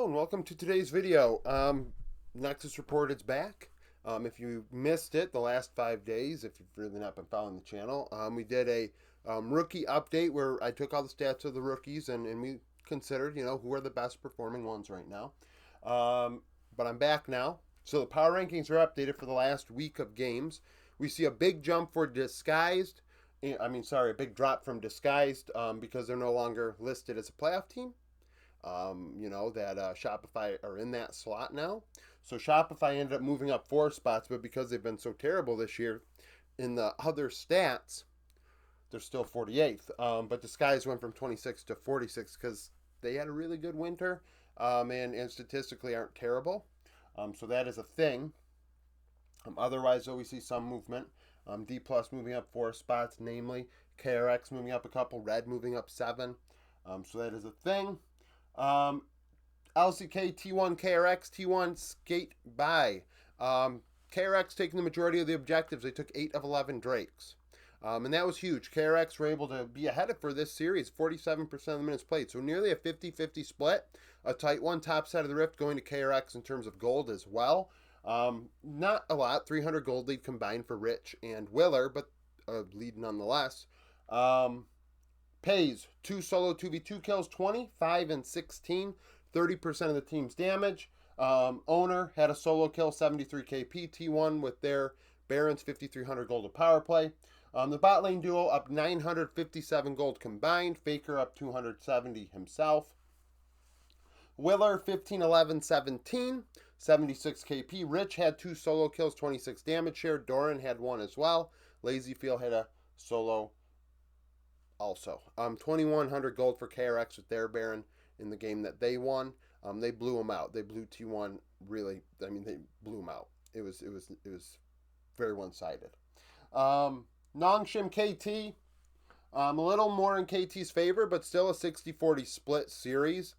and welcome to today's video. Nexus Report is back. If you missed it the last 5 days, if you've really not been following the channel, we did a rookie update where I took all the stats of the rookies and we considered, who are the best performing ones right now. But I'm back now. So the power rankings are updated for the last week of games. We see a big jump for Disguised. A big drop from Disguised because they're no longer listed as a playoff team. Shopify are in that slot now. So Shopify ended up moving up 4 spots, but because they've been so terrible this year in the other stats, they're still 48th. But Disguise went from 26 to 46 because they had a really good winter and statistically aren't terrible. So that is a thing. Otherwise, though, we see some movement. D Plus moving up 4 spots, namely KRX moving up a couple, Red moving up 7. So that is a thing. LCK, T1, KRX, T1, skate by. KRX taking the majority of the objectives. They took 8 of 11 Drakes. And that was huge. KRX were able to be ahead of for this series, 47% of the minutes played. So nearly a 50-50 split. A tight one, top side of the rift going to KRX in terms of gold as well. Not a lot, 300 gold lead combined for Rich and Willer, but a lead nonetheless. Pays 2 solo 2v2 kills, 20, 5 and 16, 30% of the team's damage. Owner had a solo kill, 73 KP. T1 with their Barons, 5,300 gold of power play. The bot lane duo up 957 gold combined. Faker up 270 himself. Willer 15, 11, 17, 76 KP. Rich had 2 solo kills, 26 damage share. Doran had 1 as well. Lazyfield had a solo also. 2,100 gold for KRX with their Baron in the game that they won. They blew them out. They blew T1 really. They blew them out. It was very one-sided. Nongshim KT, a little more in KT's favor, but still a 60-40 split series.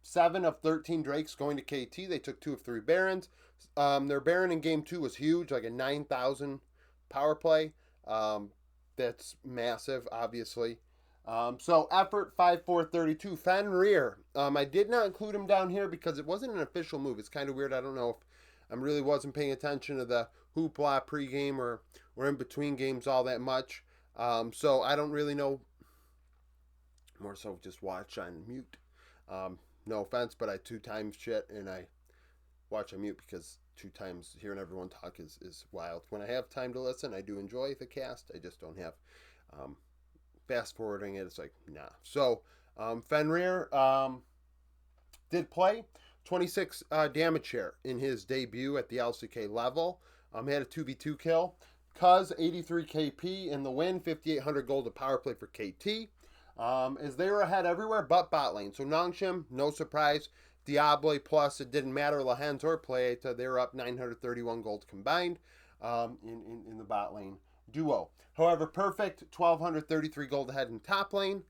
7 of 13 Drakes going to KT. They took 2 of 3 Barons. Their Baron in game 2 was huge, like a 9,000 power play. That's massive, obviously. So effort 5-4-32. Fenrir. I did not include him down here because it wasn't an official move. It's kind of weird. I don't know if I really wasn't paying attention to the hoopla pregame or in between games all that much. So I don't really know. More so just watch on mute. No offense, but I 2 times shit and I watch on mute because 2 times hearing everyone talk is wild. When I have time to listen, I do enjoy the cast. I just don't have fast forwarding it. It's like, nah. So Fenrir did play 26 damage share in his debut at the LCK level. He had a 2v2 kill. Cuz 83 KP in the win, 5,800 gold of power play for KT. As they were ahead everywhere but bot lane. So Nongshim, no surprise. Diablo plus it didn't matter Lahens or Playeta, they were up 931 gold combined in the bot lane duo. However, Perfect 1,233 gold ahead in top lane,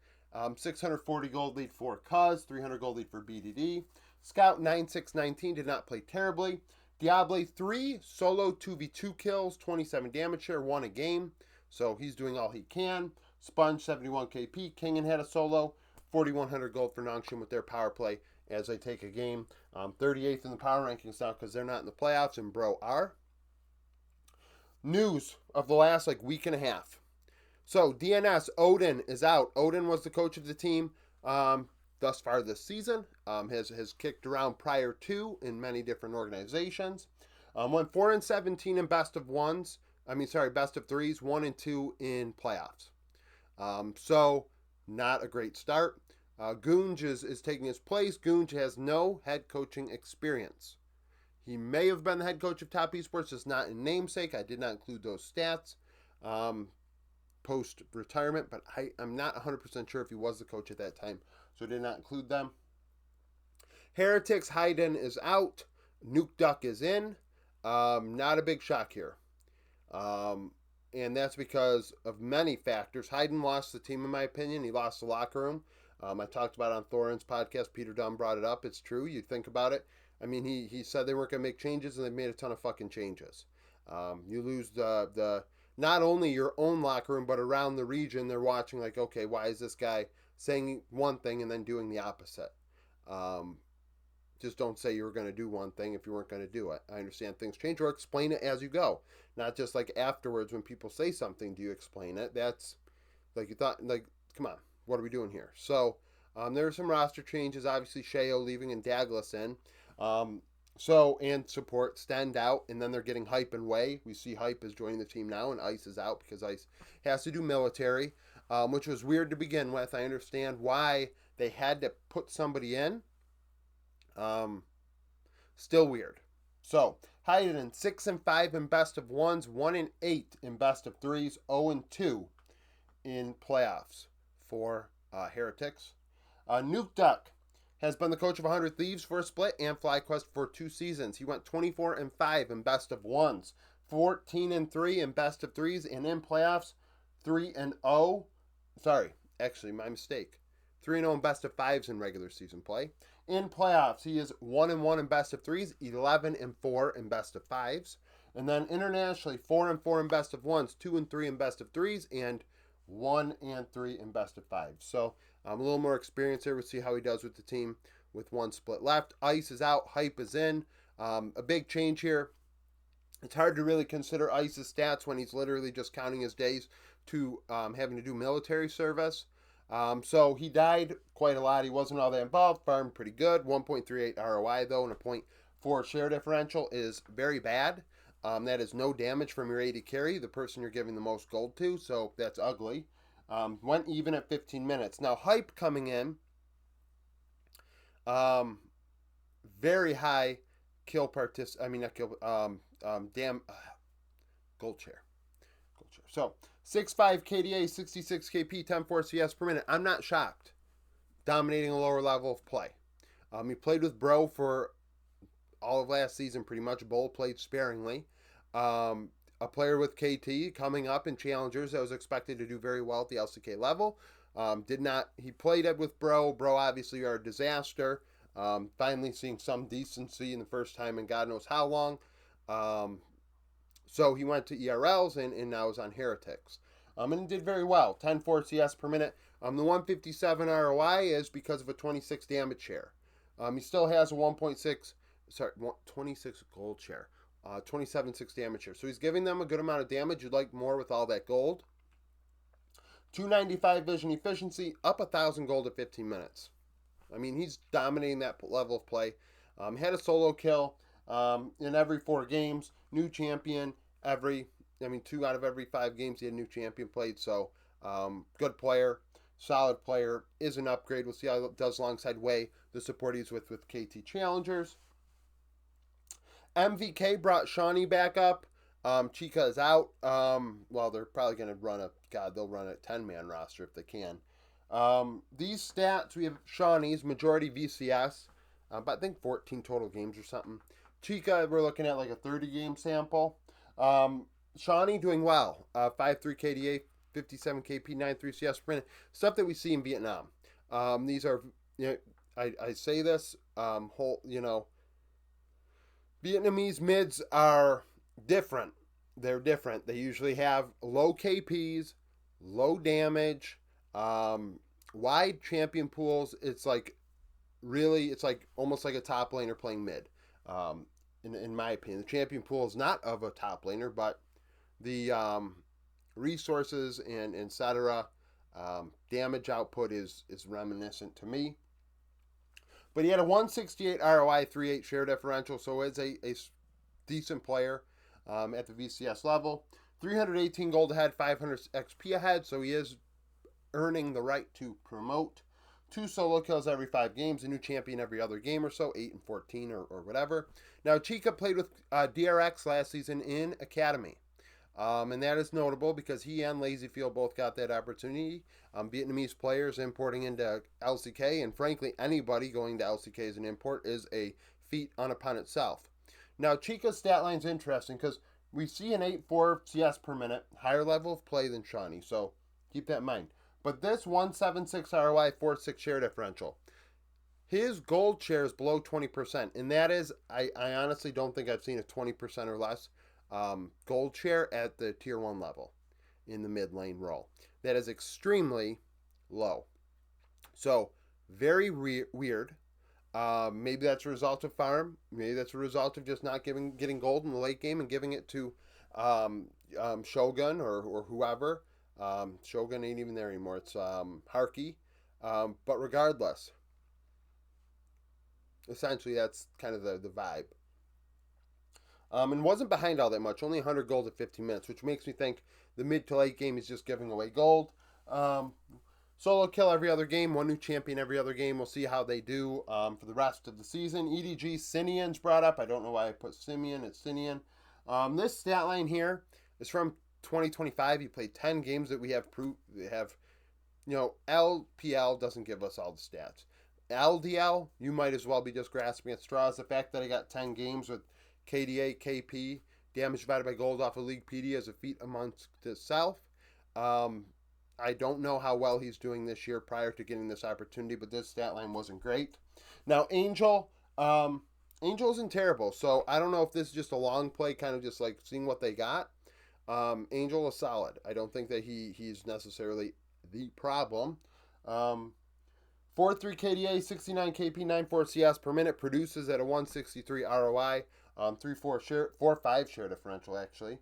640 gold lead for Cuz, 300 gold lead for BDD. Scout 9619 did not play terribly. Diablo 3 solo 2v2 kills, 27 damage share, 1 a game, so he's doing all he can. Sponge 71 KP. Kingen had a solo, 4,100 gold for Nongshim with their power play as they take a game. 38th in the power rankings now because they're not in the playoffs and bro are. News of the last week and a half. So DNS, Odin is out. Odin was the coach of the team thus far this season. Has kicked around prior to in many different organizations. Went 4-17 in best of 3s, 1 and 2 in playoffs. So not a great start. Goonj is taking his place. Goonj has no head coaching experience. He may have been the head coach of Top Esports, just not in namesake. I did not include those stats post-retirement, but I'm not 100% sure if he was the coach at that time, so I did not include them. Heretics, Hayden is out. Nuke Duck is in. Not a big shock here. And that's because of many factors. Hayden lost the team, in my opinion. He lost the locker room. I talked about it on Thorin's podcast. Peter Dunn brought it up. It's true. You think about it. I mean, he said they weren't going to make changes, and they've made a ton of fucking changes. You lose the not only your own locker room, but around the region. They're watching like, okay, why is this guy saying one thing and then doing the opposite? just don't say you were going to do one thing if you weren't going to do it. I understand things change, or explain it as you go. Not just like afterwards when people say something, do you explain it? That's like you thought, like, come on, what are we doing here? So there were some roster changes, obviously Sheo leaving and Douglas in. And support stand out, and then they're getting Hype and Way. We see Hype is joining the team now, and Ice is out because Ice has to do military, which was weird to begin with. I understand why they had to put somebody in. Still weird. So Hayden 6-5 in best of ones, 1-8 in best of threes, 0-2 in playoffs for Heretics. Nuke Duck has been the coach of 100 Thieves for a split and FlyQuest for 2 seasons. He went 24-5 in best of ones, 14-3 in best of threes, and in playoffs, 3-0. Sorry, actually, my mistake. 3-0 in best of fives in regular season play. In playoffs, he is 1-1 in best of threes, 11-4 in best of fives. And then internationally, 4-4 in best of ones, 2-3 in best of threes, and 1-3 in best of fives. So a little more experience here. We'll see how he does with the team with one split left. Ice is out. Hype is in. A big change here. It's hard to really consider Ice's stats when he's literally just counting his days to having to do military service. So he died quite a lot. He wasn't all that involved. Farmed pretty good. 1.38 ROI, though, and a 0.4 share differential is very bad. That is no damage from your AD carry, the person you're giving the most gold to, so that's ugly. Went even at 15 minutes. Now, Hype coming in, very high kill gold share. So, 6.5 KDA, 66 KP, 10.4 CS per minute. I'm not shocked. Dominating a lower level of play. He played with Bro for all of last season, pretty much. Bull played sparingly. A player with KT coming up in Challengers that was expected to do very well at the LCK level. He played it with Bro. Bro obviously are a disaster. Finally seeing some decency in the first time in God knows how long. So he went to ERLs and now is on Heretics. And did very well. 10.4 CS per minute. The 157 ROI is because of a 26 damage share. He still has a 26 gold share. 27.6 damage share. So he's giving them a good amount of damage. You'd like more with all that gold. 295 vision efficiency, up 1,000 gold at 15 minutes. I mean, he's dominating that level of play. Had a solo kill in every 4 games. New champion 2 out of every 5 games he had a new champion played. So good player, solid player, is an upgrade. We'll see how it does alongside Way, the support he's with KT Challengers. MVK brought Shawnee back up. Chica is out. They're probably going to they'll run a 10-man roster if they can. These stats, we have Shawnee's majority VCS, but I think 14 total games or something. Chica, we're looking at like a 30-game sample. Shawnee doing well. 5.3 KDA, 57 KP, 9.3 CS per minute. Stuff that we see in Vietnam. These are, I say this, Vietnamese mids are different. They're different. They usually have low KPs, low damage, wide champion pools. It's like almost like a top laner playing mid. In my opinion, the champion pool is not of a top laner, but the resources and etc. Damage output is reminiscent to me. But he had a 168 ROI, 3.8 share differential, so is a decent player at the VCS level. 318 gold ahead, 500 XP ahead, so he is earning the right to promote. 2 solo kills every 5 games, a new champion every other game or so, 8 and 14 or whatever. Now, Chica played with DRX last season in Academy. And that is notable because he and Lazyfield both got that opportunity. Vietnamese players importing into LCK, and frankly, anybody going to LCK as an import is a feat upon itself. Now, Chica's stat line is interesting because we see an 8.4 CS per minute, higher level of play than Shawnee, so keep that in mind. But this 176 ROI, 4.6 share differential, his gold share is below 20%, and that is, I honestly don't think I've seen a 20% or less gold share at the tier 1 level in the mid lane role. That is extremely low. So, very weird. Maybe that's a result of farm. Maybe that's a result of just not getting gold in the late game and giving it to Shogun or whoever. Shogun ain't even there anymore. It's Harky. But regardless, essentially that's kind of the vibe. And wasn't behind all that much, only 100 gold at 15 minutes, which makes me think the mid to late game is just giving away gold. Solo kill every other game, one new champion every other game. We'll see how they do for the rest of the season. EDG Sinian's brought up. I don't know why I put Simeon. It's Sinian. This stat line here is from 2025. He played 10 games that we have proof. They have, LPL doesn't give us all the stats. LDL, you might as well be just grasping at straws. The fact that I got 10 games with KDA, KP, damage divided by gold off of Leaguepedia as a feat amongst itself. I don't know how well he's doing this year prior to getting this opportunity, but this stat line wasn't great. Now, Angel isn't terrible, so I don't know if this is just a long play, kind of just like seeing what they got. Angel is solid. I don't think that he's necessarily the problem. 4-3 KDA, 69 KP, 9-4 CS per minute, produces at a 163 ROI, 4-5 share differential actually.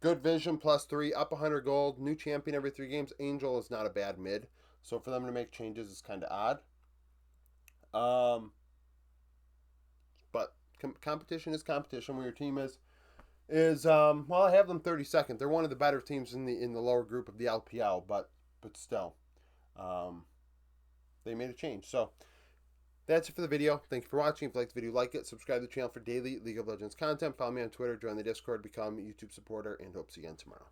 Good vision, +3, up 100 gold, new champion every 3 games. Angel is not a bad mid, so for them to make changes is kind of odd. But competition is competition. When your team is well, I have them 32nd. They're one of the better teams in the lower group of the LPL, but still, they made a change. So that's it for the video. Thank you for watching. If you liked the video, like it. Subscribe to the channel for daily League of Legends content. Follow me on Twitter. Join the Discord. Become a YouTube supporter. And hope to see you again tomorrow.